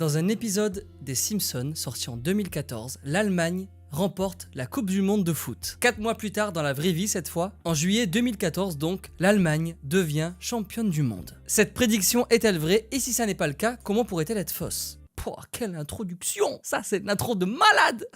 Dans un épisode des Simpsons sorti en 2014, l'Allemagne remporte la Coupe du Monde de foot. 4 mois plus tard, dans la vraie vie cette fois, en juillet 2014 donc, l'Allemagne devient championne du monde. Cette prédiction est-elle vraie? Et si ça n'est pas le cas, comment pourrait-elle être fausse? Pouah, quelle introduction! Ça, c'est une intro de malade!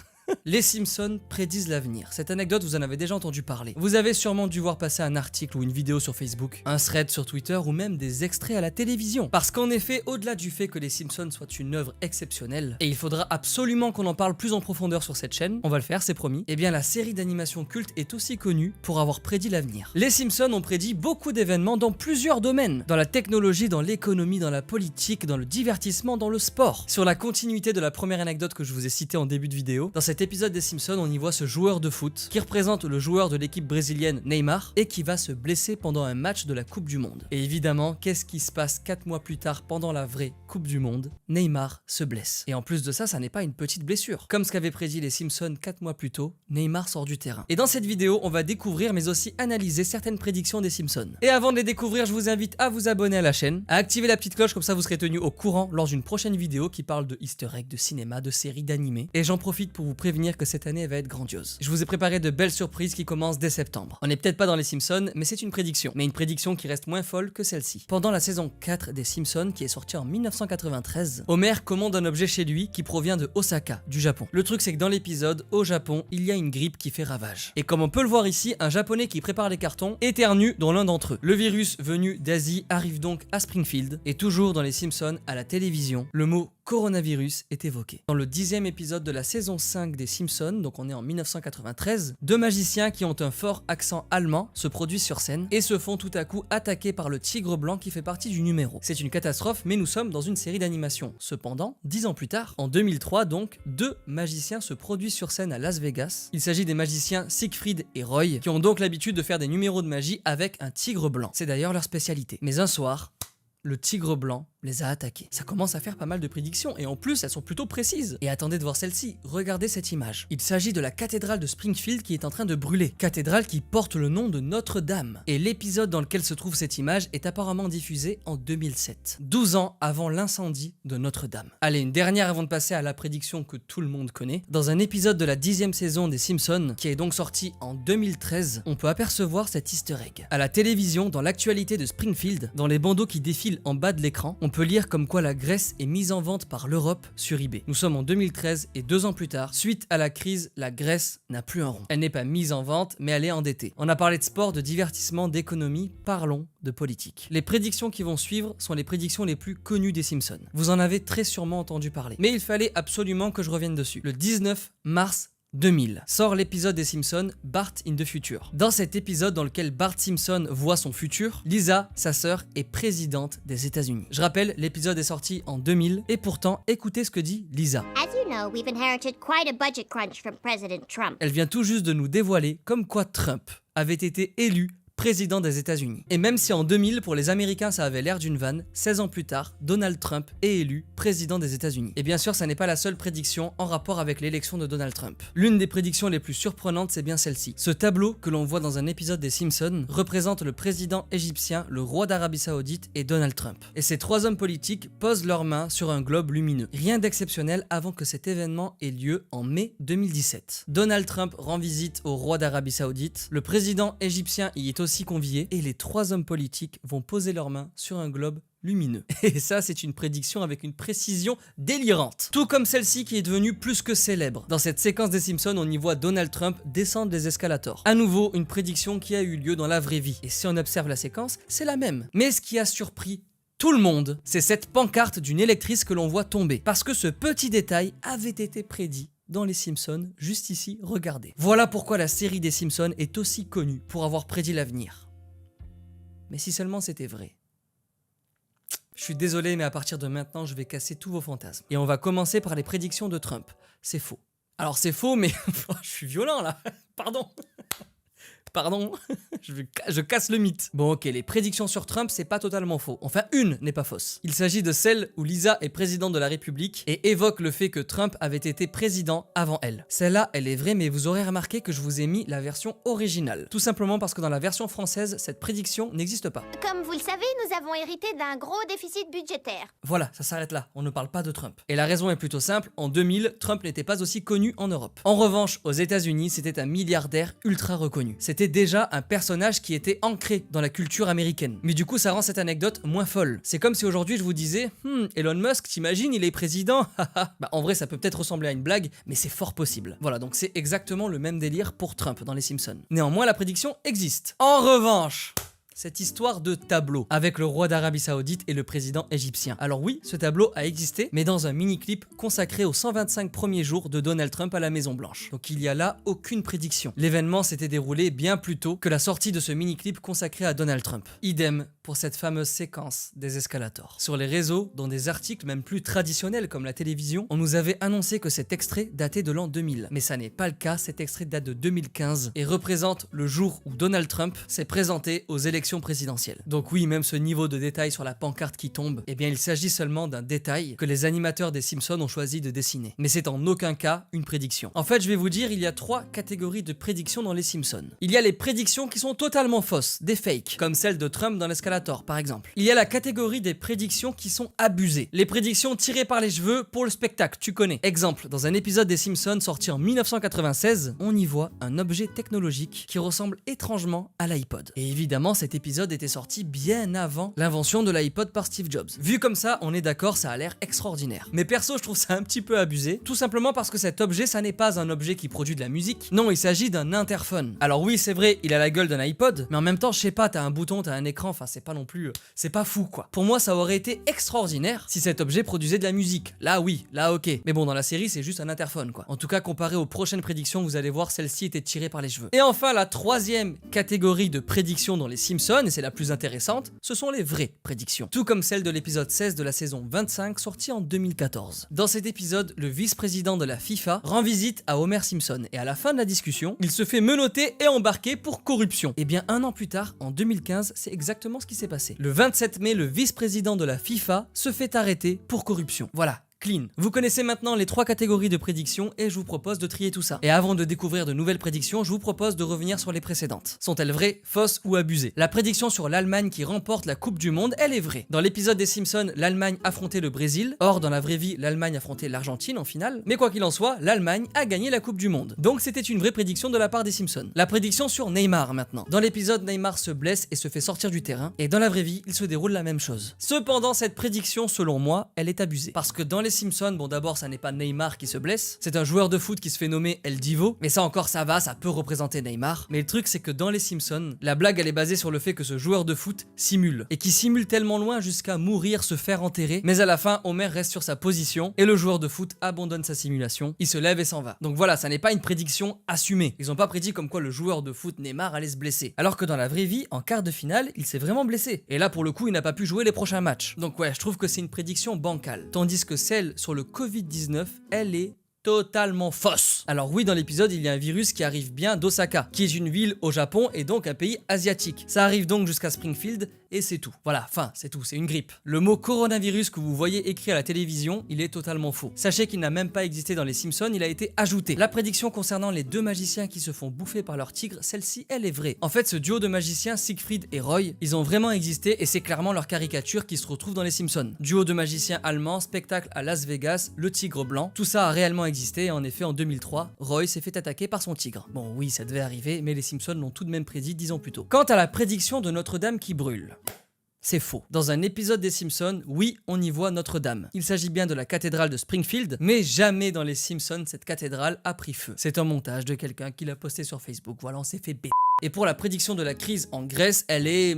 Les Simpsons prédisent l'avenir. Cette anecdote, vous en avez déjà entendu parler. Vous avez sûrement dû voir passer un article ou une vidéo sur Facebook, un thread sur Twitter ou même des extraits à la télévision. Parce qu'en effet, au-delà du fait que les Simpsons soient une œuvre exceptionnelle, et il faudra absolument qu'on en parle plus en profondeur sur cette chaîne, on va le faire, c'est promis, eh bien la série d'animation culte est aussi connue pour avoir prédit l'avenir. Les Simpsons ont prédit beaucoup d'événements dans plusieurs domaines. Dans la technologie, dans l'économie, dans la politique, dans le divertissement, dans le sport. Sur la continuité de la première anecdote que je vous ai citée en début de vidéo, dans cet épisode des Simpsons, on y voit ce joueur de foot qui représente le joueur de l'équipe brésilienne Neymar et qui va se blesser pendant un match de la Coupe du Monde. Et évidemment, qu'est-ce qui se passe 4 mois plus tard pendant la vraie Coupe du Monde? Neymar se blesse. Et en plus de ça, ça n'est pas une petite blessure. Comme ce qu'avaient prédit les Simpsons 4 mois plus tôt, Neymar sort du terrain. Et dans cette vidéo, on va découvrir mais aussi analyser certaines prédictions des Simpsons. Et avant de les découvrir, je vous invite à vous abonner à la chaîne, à activer la petite cloche, comme ça vous serez tenu au courant lors d'une prochaine vidéo qui parle de easter eggs, de cinéma, de séries, d'animés. Et j'en profite pour vous prévenir que cette année va être grandiose. Je vous ai préparé de belles surprises qui commencent dès septembre. On n'est peut-être pas dans les Simpsons, mais c'est une prédiction. Mais une prédiction qui reste moins folle que celle-ci. Pendant la saison 4 des Simpsons, qui est sortie en 1993, Homer commande un objet chez lui qui provient de Osaka, du Japon. Le truc c'est que dans l'épisode, au Japon, il y a une grippe qui fait ravage. Et comme on peut le voir ici, un japonais qui prépare les cartons éternue dans l'un d'entre eux. Le virus venu d'Asie arrive donc à Springfield, et toujours dans les Simpsons, à la télévision, le mot coronavirus est évoqué. Dans le 10e épisode de la saison 5 des Simpsons, donc on est en 1993, deux magiciens qui ont un fort accent allemand se produisent sur scène et se font tout à coup attaquer par le tigre blanc qui fait partie du numéro. C'est une catastrophe, mais nous sommes dans une série d'animation. Cependant, 10 ans plus tard, en 2003 donc, deux magiciens se produisent sur scène à Las Vegas. Il s'agit des magiciens Siegfried et Roy, qui ont donc l'habitude de faire des numéros de magie avec un tigre blanc. C'est d'ailleurs leur spécialité. Mais un soir, le tigre blanc les a attaqués. Ça commence à faire pas mal de prédictions et en plus elles sont plutôt précises. Et attendez de voir celle-ci, regardez cette image. Il s'agit de la cathédrale de Springfield qui est en train de brûler. Cathédrale qui porte le nom de Notre-Dame. Et l'épisode dans lequel se trouve cette image est apparemment diffusé en 2007. 12 ans avant l'incendie de Notre-Dame. Allez, une dernière avant de passer à la prédiction que tout le monde connaît. Dans un épisode de la 10e saison des Simpsons, qui est donc sorti en 2013, on peut apercevoir cet easter egg. À la télévision, dans l'actualité de Springfield, dans les bandeaux qui défilent en bas de l'écran, on peut lire comme quoi la Grèce est mise en vente par l'Europe sur eBay. Nous sommes en 2013 et 2 ans plus tard, suite à la crise, la Grèce n'a plus un rond. Elle n'est pas mise en vente, mais elle est endettée. On a parlé de sport, de divertissement, d'économie, parlons de politique. Les prédictions qui vont suivre sont les prédictions les plus connues des Simpsons. Vous en avez très sûrement entendu parler. Mais il fallait absolument que je revienne dessus. Le 19 mars 2000 sort l'épisode des Simpsons Bart in the Future. Dans cet épisode dans lequel Bart Simpson voit son futur, Lisa, sa sœur, est présidente des États-Unis. Je rappelle, l'épisode est sorti en 2000 et pourtant, écoutez ce que dit Lisa. As you know, we've inherited quite a budget crunch from President Trump. Elle vient tout juste de nous dévoiler comme quoi Trump avait été élu président des États-Unis. Et même si en 2000, pour les Américains, ça avait l'air d'une vanne, 16 ans plus tard, Donald Trump est élu président des États-Unis. Et bien sûr, ça n'est pas la seule prédiction en rapport avec l'élection de Donald Trump. L'une des prédictions les plus surprenantes, c'est bien celle-ci. Ce tableau que l'on voit dans un épisode des Simpsons représente le président égyptien, le roi d'Arabie Saoudite et Donald Trump. Et ces trois hommes politiques posent leurs mains sur un globe lumineux. Rien d'exceptionnel avant que cet événement ait lieu en mai 2017. Donald Trump rend visite au roi d'Arabie Saoudite, le président égyptien y est aussi conviés et les trois hommes politiques vont poser leurs mains sur un globe lumineux. Et ça, c'est une prédiction avec une précision délirante. Tout comme celle-ci qui est devenue plus que célèbre. Dans cette séquence des Simpsons, on y voit Donald Trump descendre les escalators. À nouveau, une prédiction qui a eu lieu dans la vraie vie. Et si on observe la séquence, c'est la même. Mais ce qui a surpris tout le monde, c'est cette pancarte d'une électrice que l'on voit tomber. Parce que ce petit détail avait été prédit dans les Simpsons, juste ici, regardez. Voilà pourquoi la série des Simpsons est aussi connue pour avoir prédit l'avenir. Mais si seulement c'était vrai. Je suis désolé, mais à partir de maintenant, je vais casser tous vos fantasmes. Et on va commencer par les prédictions de Trump. C'est faux. Alors c'est faux, mais je suis violent là, pardon. Pardon, je casse le mythe. Bon ok, les prédictions sur Trump, c'est pas totalement faux. Enfin, une n'est pas fausse. Il s'agit de celle où Lisa est présidente de la République et évoque le fait que Trump avait été président avant elle. Celle-là, elle est vraie, mais vous aurez remarqué que je vous ai mis la version originale. Tout simplement parce que dans la version française, cette prédiction n'existe pas. Comme vous le savez, nous avons hérité d'un gros déficit budgétaire. Voilà, ça s'arrête là, on ne parle pas de Trump. Et la raison est plutôt simple, en 2000, Trump n'était pas aussi connu en Europe. En revanche, aux États-Unis, c'était un milliardaire ultra reconnu. C'était déjà un personnage qui était ancré dans la culture américaine. Mais du coup, ça rend cette anecdote moins folle. C'est comme si aujourd'hui je vous disais, Elon Musk, t'imagines, il est président. Bah en vrai, ça peut peut-être ressembler à une blague, mais c'est fort possible. Voilà, donc c'est exactement le même délire pour Trump dans les Simpsons. Néanmoins, la prédiction existe. En revanche, cette histoire de tableau avec le roi d'Arabie Saoudite et le président égyptien. Alors oui, ce tableau a existé, mais dans un mini-clip consacré aux 125 premiers jours de Donald Trump à la Maison Blanche. Donc il y a là aucune prédiction. L'événement s'était déroulé bien plus tôt que la sortie de ce mini-clip consacré à Donald Trump. Idem pour cette fameuse séquence des escalators. Sur les réseaux, dans des articles même plus traditionnels comme la télévision, on nous avait annoncé que cet extrait datait de l'an 2000. Mais ça n'est pas le cas, cet extrait date de 2015 et représente le jour où Donald Trump s'est présenté aux élections présidentielle. Donc oui, même ce niveau de détail sur la pancarte qui tombe, eh bien il s'agit seulement d'un détail que les animateurs des Simpsons ont choisi de dessiner. Mais c'est en aucun cas une prédiction. En fait, je vais vous dire, il y a 3 catégories de prédictions dans les Simpsons. Il y a les prédictions qui sont totalement fausses, des fakes, comme celle de Trump dans l'escalator par exemple. Il y a la catégorie des prédictions qui sont abusées. Les prédictions tirées par les cheveux pour le spectacle, tu connais. Exemple, dans un épisode des Simpsons sorti en 1996, on y voit un objet technologique qui ressemble étrangement à l'iPod. Et évidemment, cet épisode était sorti bien avant l'invention de l'iPod par Steve Jobs. Vu comme ça, on est d'accord, ça a l'air extraordinaire. Mais perso, je trouve ça un petit peu abusé, tout simplement parce que cet objet, ça n'est pas un objet qui produit de la musique. Non, il s'agit d'un interphone. Alors oui, c'est vrai, il a la gueule d'un iPod, mais en même temps, je sais pas, t'as un bouton, t'as un écran, enfin c'est pas non plus... c'est pas fou quoi. Pour moi, ça aurait été extraordinaire si cet objet produisait de la musique. Là oui, là ok. Mais bon, dans la série, c'est juste un interphone quoi. En tout cas, comparé aux prochaines prédictions, vous allez voir, celle-ci était tirée par les cheveux. Et enfin, la troisième catégorie de prédictions dans les Simpsons, et c'est la plus intéressante, ce sont les vraies prédictions. Tout comme celle de l'épisode 16 de la saison 25 sortie en 2014. Dans cet épisode, le vice-président de la FIFA rend visite à Homer Simpson et à la fin de la discussion, il se fait menotter et embarquer pour corruption. Et bien un an plus tard, en 2015, c'est exactement ce qui s'est passé. Le 27 mai, le vice-président de la FIFA se fait arrêter pour corruption. Voilà. Clean. Vous connaissez maintenant les 3 catégories de prédictions et je vous propose de trier tout ça. Et avant de découvrir de nouvelles prédictions, je vous propose de revenir sur les précédentes. Sont-elles vraies, fausses ou abusées? La prédiction sur l'Allemagne qui remporte la Coupe du Monde, elle est vraie. Dans l'épisode des Simpsons, l'Allemagne affrontait le Brésil. Or, dans la vraie vie, l'Allemagne affrontait l'Argentine en finale. Mais quoi qu'il en soit, l'Allemagne a gagné la Coupe du Monde. Donc c'était une vraie prédiction de la part des Simpsons. La prédiction sur Neymar maintenant. Dans l'épisode, Neymar se blesse et se fait sortir du terrain. Et dans la vraie vie, il se déroule la même chose. Cependant, cette prédiction, selon moi, elle est abusée. Parce que dans les Simpsons, bon d'abord ça n'est pas Neymar qui se blesse, c'est un joueur de foot qui se fait nommer El Divo, mais ça encore ça va, ça peut représenter Neymar, mais le truc c'est que dans les Simpsons, la blague elle est basée sur le fait que ce joueur de foot simule, et qui simule tellement loin jusqu'à mourir, se faire enterrer, mais à la fin Homer reste sur sa position, et le joueur de foot abandonne sa simulation, il se lève et s'en va. Donc voilà, ça n'est pas une prédiction assumée, ils ont pas prédit comme quoi le joueur de foot Neymar allait se blesser, alors que dans la vraie vie, en quart de finale, il s'est vraiment blessé, et là pour le coup il n'a pas pu jouer les prochains matchs. Donc ouais, je trouve que c'est une prédiction bancale, tandis que celle sur le Covid-19, elle est totalement fausse. Alors oui, dans l'épisode, il y a un virus qui arrive bien d'Osaka, qui est une ville au Japon et donc un pays asiatique. Ça arrive donc jusqu'à Springfield et c'est tout. Voilà, enfin, c'est tout, c'est une grippe. Le mot coronavirus que vous voyez écrit à la télévision, il est totalement faux. Sachez qu'il n'a même pas existé dans les Simpsons, il a été ajouté. La prédiction concernant les 2 magiciens qui se font bouffer par leur tigre, celle-ci, elle est vraie. En fait, ce duo de magiciens, Siegfried et Roy, ils ont vraiment existé et c'est clairement leur caricature qui se retrouve dans les Simpsons. Duo de magiciens allemands, spectacle à Las Vegas, le tigre blanc, tout ça a réellement existé et en effet en 2003, Roy s'est fait attaquer par son tigre. Bon oui, ça devait arriver, mais les Simpsons l'ont tout de même prédit 10 ans plus tôt. Quant à la prédiction de Notre-Dame qui brûle, c'est faux. Dans un épisode des Simpsons, oui, on y voit Notre-Dame. Il s'agit bien de la cathédrale de Springfield, mais jamais dans les Simpsons cette cathédrale a pris feu. C'est un montage de quelqu'un qui l'a posté sur Facebook. Voilà, on s'est fait b***. Et pour la prédiction de la crise en Grèce, elle est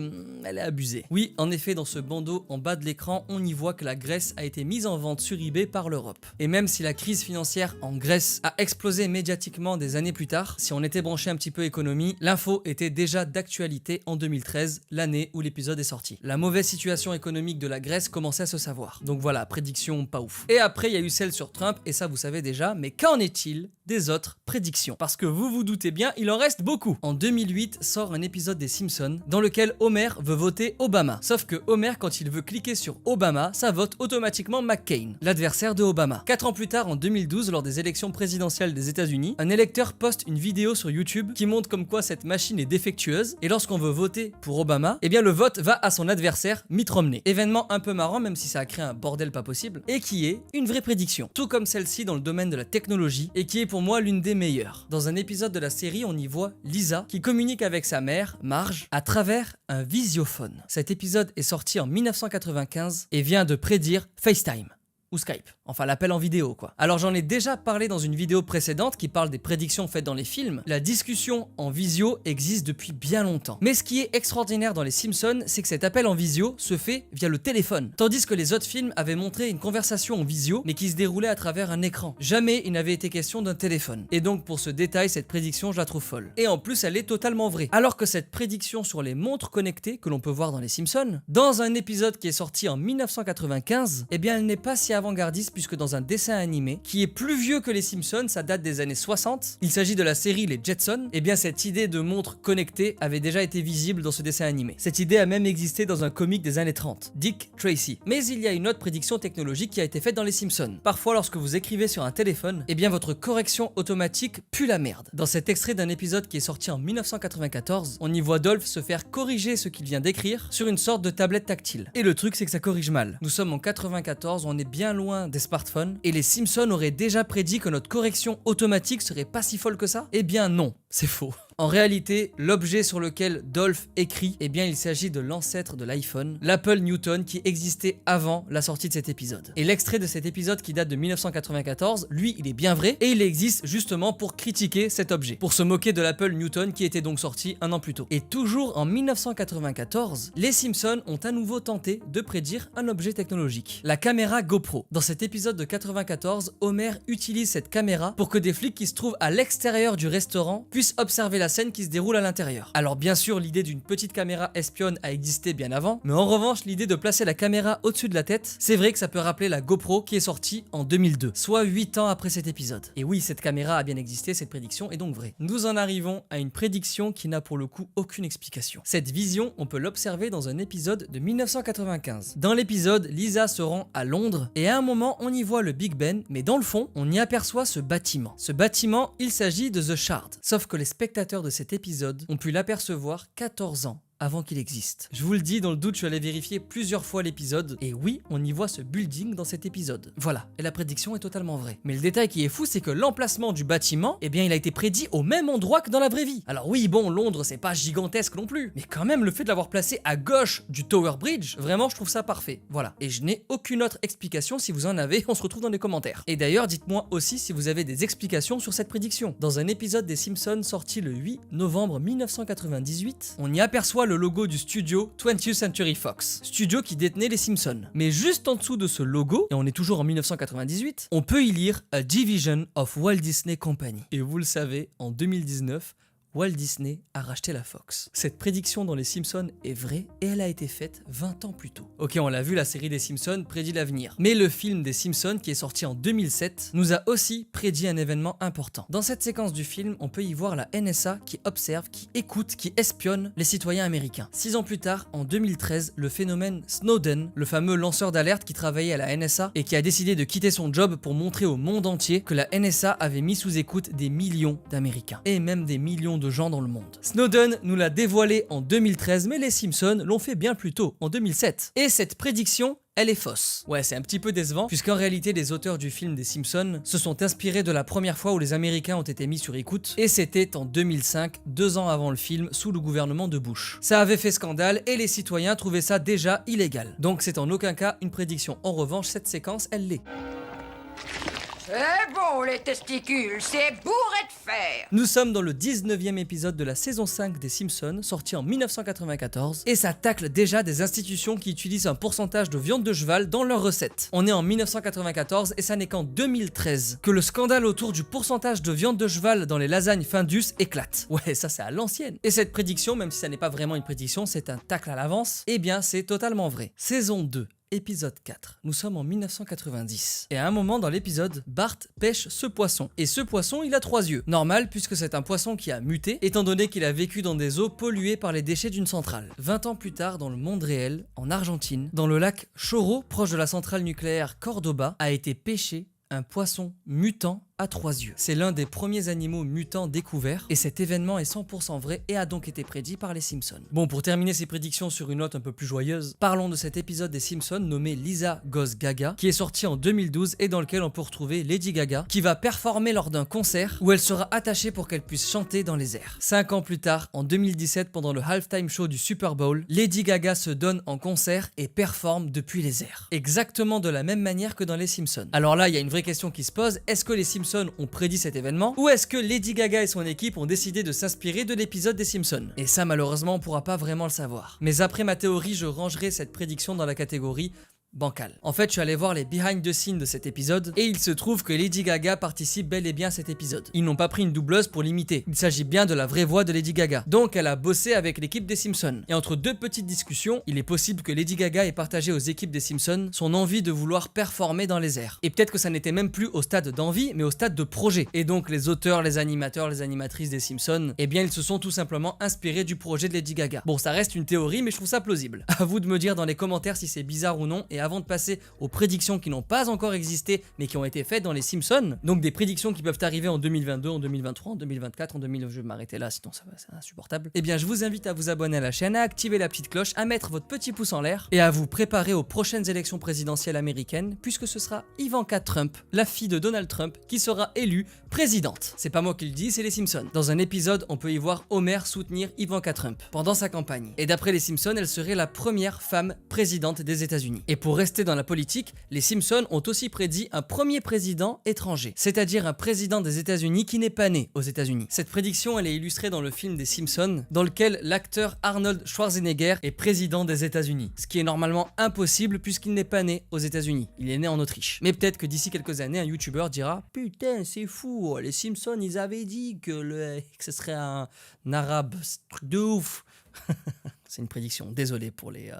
abusée. Oui, en effet, dans ce bandeau en bas de l'écran, on y voit que la Grèce a été mise en vente sur eBay par l'Europe. Et même si la crise financière en Grèce a explosé médiatiquement des années plus tard, si on était branché un petit peu économie, l'info était déjà d'actualité en 2013, l'année où l'épisode est sorti. La mauvaise situation économique de la Grèce commençait à se savoir. Donc voilà, prédiction pas ouf. Et après, il y a eu celle sur Trump, et ça vous savez déjà, mais qu'en est-il des autres prédictions. Parce que vous vous doutez bien, il en reste beaucoup. En 2008 sort un épisode des Simpsons dans lequel Homer veut voter Obama. Sauf que Homer, quand il veut cliquer sur Obama, ça vote automatiquement McCain, l'adversaire de Obama. 4 ans plus tard, en 2012, lors des élections présidentielles des États-Unis, un électeur poste une vidéo sur YouTube qui montre comme quoi cette machine est défectueuse, et lorsqu'on veut voter pour Obama, eh bien le vote va à son adversaire, Mitt Romney. Événement un peu marrant, même si ça a créé un bordel pas possible, et qui est une vraie prédiction. Tout comme celle-ci dans le domaine de la technologie, et qui est pour moi l'une des meilleures. Dans un épisode de la série, on y voit Lisa qui communique avec sa mère, Marge, à travers un visiophone. Cet épisode est sorti en 1995 et vient de prédire FaceTime. Ou Skype, enfin l'appel en vidéo quoi. Alors j'en ai déjà parlé dans une vidéo précédente qui parle des prédictions faites dans les films. La discussion en visio existe depuis bien longtemps. Mais ce qui est extraordinaire dans les Simpsons, c'est que cet appel en visio se fait via le téléphone. Tandis que les autres films avaient montré une conversation en visio, mais qui se déroulait à travers un écran. Jamais il n'avait été question d'un téléphone. Et donc pour ce détail, cette prédiction, je la trouve folle. Et en plus, elle est totalement vraie. Alors que cette prédiction sur les montres connectées, que l'on peut voir dans les Simpsons, dans un épisode qui est sorti en 1995, eh bien elle n'est pas si avant-gardiste puisque dans un dessin animé qui est plus vieux que les Simpsons, ça date des années 60, il s'agit de la série Les Jetsons, et bien cette idée de montre connectée avait déjà été visible dans ce dessin animé. Cette idée a même existé dans un comic des années 30, Dick Tracy. Mais il y a une autre prédiction technologique qui a été faite dans les Simpsons. Parfois lorsque vous écrivez sur un téléphone, eh bien votre correction automatique pue la merde. Dans cet extrait d'un épisode qui est sorti en 1994, on y voit Dolph se faire corriger ce qu'il vient d'écrire sur une sorte de tablette tactile. Et le truc c'est que ça corrige mal. Nous sommes en 94, on est bien loin des smartphones, et les Simpsons auraient déjà prédit que notre correction automatique serait pas si folle que ça? Eh bien non, c'est faux. En réalité, l'objet sur lequel Dolph écrit, eh bien il s'agit de l'ancêtre de l'iPhone, l'Apple Newton qui existait avant la sortie de cet épisode. Et l'extrait de cet épisode qui date de 1994, lui il est bien vrai, et il existe justement pour critiquer cet objet, pour se moquer de l'Apple Newton qui était donc sorti un an plus tôt. Et toujours en 1994, les Simpsons ont à nouveau tenté de prédire un objet technologique, la caméra GoPro. Dans cet épisode de 94, Homer utilise cette caméra pour que des flics qui se trouvent à l'extérieur du restaurant puissent observer la scène qui se déroule à l'intérieur. Alors bien sûr, l'idée d'une petite caméra espionne a existé bien avant, mais en revanche, l'idée de placer la caméra au-dessus de la tête, c'est vrai que ça peut rappeler la GoPro qui est sortie en 2002, soit 8 ans après cet épisode. Et oui, cette caméra a bien existé, cette prédiction est donc vraie. Nous en arrivons à une prédiction qui n'a pour le coup aucune explication. Cette vision, on peut l'observer dans un épisode de 1995. Dans l'épisode, Lisa se rend à Londres et à un moment, on y voit le Big Ben, mais dans le fond, on y aperçoit ce bâtiment. Ce bâtiment, il s'agit de The Shard. Sauf que les spectateurs de cet épisode ont pu l'apercevoir 14 ans avant qu'il existe. Je vous le dis, dans le doute, je suis allé vérifier plusieurs fois l'épisode, et oui, on y voit ce building dans cet épisode. Voilà, et la prédiction est totalement vraie. Mais le détail qui est fou, c'est que l'emplacement du bâtiment, eh bien, il a été prédit au même endroit que dans la vraie vie. Alors oui, bon, Londres, c'est pas gigantesque non plus, mais quand même, le fait de l'avoir placé à gauche du Tower Bridge, vraiment, je trouve ça parfait. Voilà, et je n'ai aucune autre explication. Si vous en avez, on se retrouve dans les commentaires. Et d'ailleurs, dites-moi aussi si vous avez des explications sur cette prédiction. Dans un épisode des Simpsons sorti le 8 novembre 1998, on y aperçoit le logo du studio 20th Century Fox, studio qui détenait les Simpsons. Mais juste en dessous de ce logo, et on est toujours en 1998, on peut y lire A Division of Walt Disney Company. Et vous le savez, en 2019, Walt Disney a racheté la Fox. Cette prédiction dans les Simpsons est vraie et elle a été faite 20 ans plus tôt. Ok, on l'a vu, la série des Simpsons prédit l'avenir. Mais le film des Simpsons, qui est sorti en 2007, nous a aussi prédit un événement important. Dans cette séquence du film, on peut y voir la NSA qui observe, qui écoute, qui espionne les citoyens américains. 6 ans plus tard, en 2013, le phénomène Snowden, le fameux lanceur d'alerte qui travaillait à la NSA et qui a décidé de quitter son job pour montrer au monde entier que la NSA avait mis sous écoute des millions d'Américains. Et même des millions de gens dans le monde. Snowden nous l'a dévoilé en 2013, mais les Simpsons l'ont fait bien plus tôt, en 2007. Et cette prédiction, elle est fausse. Ouais, c'est un petit peu décevant, puisqu'en réalité, les auteurs du film des Simpsons se sont inspirés de la première fois où les Américains ont été mis sur écoute, et c'était en 2005, 2 ans avant le film, sous le gouvernement de Bush. Ça avait fait scandale, et les citoyens trouvaient ça déjà illégal. Donc c'est en aucun cas une prédiction. En revanche, cette séquence, elle l'est. C'est bon, les testicules, c'est bourré de fer. Nous sommes dans le 19e épisode de la saison 5 des Simpsons, sorti en 1994, et ça tacle déjà des institutions qui utilisent un pourcentage de viande de cheval dans leurs recettes. On est en 1994 et ça n'est qu'en 2013 que le scandale autour du pourcentage de viande de cheval dans les lasagnes Findus éclate. Ouais, ça c'est à l'ancienne. Et cette prédiction, même si ça n'est pas vraiment une prédiction, c'est un tacle à l'avance, eh bien c'est totalement vrai. Saison 2. épisode 4. Nous sommes en 1990. Et à un moment dans l'épisode, Bart pêche ce poisson. Et ce poisson, il a 3 yeux. Normal, puisque c'est un poisson qui a muté, étant donné qu'il a vécu dans des eaux polluées par les déchets d'une centrale. 20 ans plus tard, dans le monde réel, en Argentine, dans le lac Chorro, proche de la centrale nucléaire Cordoba, a été pêché un poisson mutant à 3 yeux. C'est l'un des premiers animaux mutants découverts et cet événement est 100% vrai et a donc été prédit par les Simpsons. Bon, pour terminer ces prédictions sur une note un peu plus joyeuse, parlons de cet épisode des Simpsons nommé Lisa Goes Gaga qui est sorti en 2012 et dans lequel on peut retrouver Lady Gaga qui va performer lors d'un concert où elle sera attachée pour qu'elle puisse chanter dans les airs. 5 ans plus tard, en 2017, pendant le halftime show du Super Bowl, Lady Gaga se donne en concert et performe depuis les airs. Exactement de la même manière que dans les Simpsons. Alors là, il y a une vraie question qui se pose, est-ce que les Simpsons ont prédit cet événement ou est-ce que Lady Gaga et son équipe ont décidé de s'inspirer de l'épisode des Simpsons? Et ça malheureusement on pourra pas vraiment le savoir. Mais après ma théorie, je rangerai cette prédiction dans la catégorie bancal. En fait, je suis allé voir les behind the scenes de cet épisode et il se trouve que Lady Gaga participe bel et bien à cet épisode. Ils n'ont pas pris une doubleuse pour l'imiter. Il s'agit bien de la vraie voix de Lady Gaga. Donc elle a bossé avec l'équipe des Simpsons. Et entre deux petites discussions, il est possible que Lady Gaga ait partagé aux équipes des Simpsons son envie de vouloir performer dans les airs. Et peut-être que ça n'était même plus au stade d'envie, mais au stade de projet. Et donc les auteurs, les animateurs, les animatrices des Simpsons, eh bien ils se sont tout simplement inspirés du projet de Lady Gaga. Bon, ça reste une théorie, mais je trouve ça plausible. À vous de me dire dans les commentaires si c'est bizarre ou non. Et avant de passer aux prédictions qui n'ont pas encore existé mais qui ont été faites dans les Simpsons, donc des prédictions qui peuvent arriver en 2022, en 2023, en 2024, en 2000, je vais m'arrêter là sinon ça va, c'est insupportable. Eh bien je vous invite à vous abonner à la chaîne, à activer la petite cloche, à mettre votre petit pouce en l'air et à vous préparer aux prochaines élections présidentielles américaines puisque ce sera Ivanka Trump, la fille de Donald Trump, qui sera élue présidente. C'est pas moi qui le dis, c'est les Simpsons. Dans un épisode, on peut y voir Homer soutenir Ivanka Trump pendant sa campagne. Et d'après les Simpsons, elle serait la première femme présidente des États-Unis. Et pour rester dans la politique, les Simpsons ont aussi prédit un premier président étranger, c'est-à-dire un président des États-Unis qui n'est pas né aux États-Unis. Cette prédiction, elle est illustrée dans le film des Simpsons, dans lequel l'acteur Arnold Schwarzenegger est président des États-Unis, ce qui est normalement impossible puisqu'il n'est pas né aux États-Unis. Il est né en Autriche. Mais peut-être que d'ici quelques années, un YouTuber dira « Putain, c'est fou, les Simpsons, ils avaient dit que ce serait un arabe, ce truc de ouf !» C'est une prédiction, désolé pour les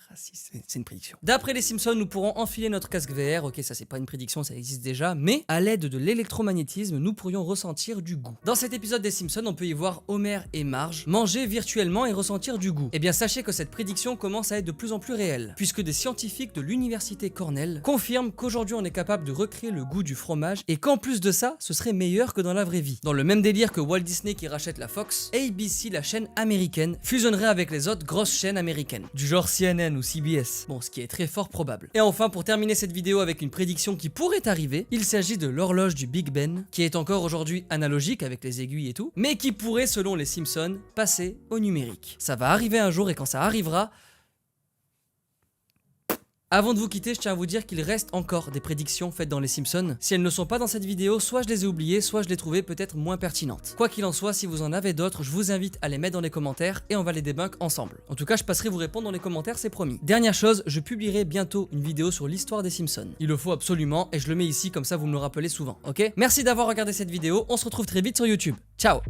racistes, c'est une prédiction. D'après les Simpsons, nous pourrons enfiler notre casque VR, ok ça c'est pas une prédiction, ça existe déjà, mais à l'aide de l'électromagnétisme, nous pourrions ressentir du goût. Dans cet épisode des Simpsons, on peut y voir Homer et Marge manger virtuellement et ressentir du goût. Et bien sachez que cette prédiction commence à être de plus en plus réelle, puisque des scientifiques de l'université Cornell confirment qu'aujourd'hui on est capable de recréer le goût du fromage et qu'en plus de ça, ce serait meilleur que dans la vraie vie. Dans le même délire que Walt Disney qui rachète la Fox, ABC, la chaîne américaine, fusionnerait avec les autres grosses chaînes américaines, du genre CNN ou CBS, bon ce qui est très fort probable. Et enfin pour terminer cette vidéo avec une prédiction qui pourrait arriver, il s'agit de l'horloge du Big Ben, qui est encore aujourd'hui analogique avec les aiguilles et tout, mais qui pourrait selon les Simpsons passer au numérique. Ça va arriver un jour et quand ça arrivera, avant de vous quitter, je tiens à vous dire qu'il reste encore des prédictions faites dans les Simpsons. Si elles ne sont pas dans cette vidéo, soit je les ai oubliées, soit je les trouvais peut-être moins pertinentes. Quoi qu'il en soit, si vous en avez d'autres, je vous invite à les mettre dans les commentaires et on va les débunk ensemble. En tout cas, je passerai vous répondre dans les commentaires, c'est promis. Dernière chose, je publierai bientôt une vidéo sur l'histoire des Simpsons. Il le faut absolument et je le mets ici comme ça vous me le rappelez souvent, ok? Merci d'avoir regardé cette vidéo, on se retrouve très vite sur YouTube. Ciao!